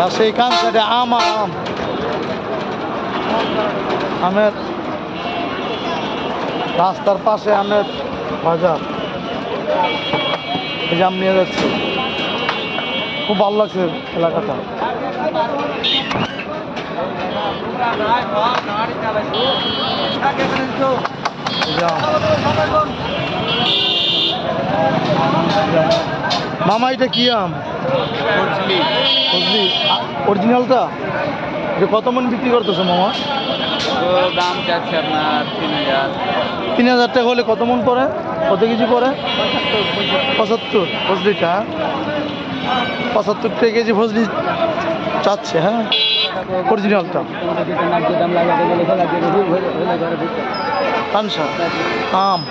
রাজশাহী কানসারে আম আর আম, আমের রাস্তার পাশে আমের বাজার। এই যে আম নিয়ে যাচ্ছে, খুব ভালো লাগছে এলাকাটা। মামা এটা কি আম? বুঝলি অরিজিনালটা? এটা কত মন বিক্রি করতেছে মামা? দাম যাচ্ছে আপনার 3000। 3000 টাকা হলে কত মন পড়ে, কত কেজি পড়ে? 75 ফজলিটা, 75 টাকা কেজি ফজলি চাচ্ছে। হ্যাঁ, অরিজিনালটা কানসা আম।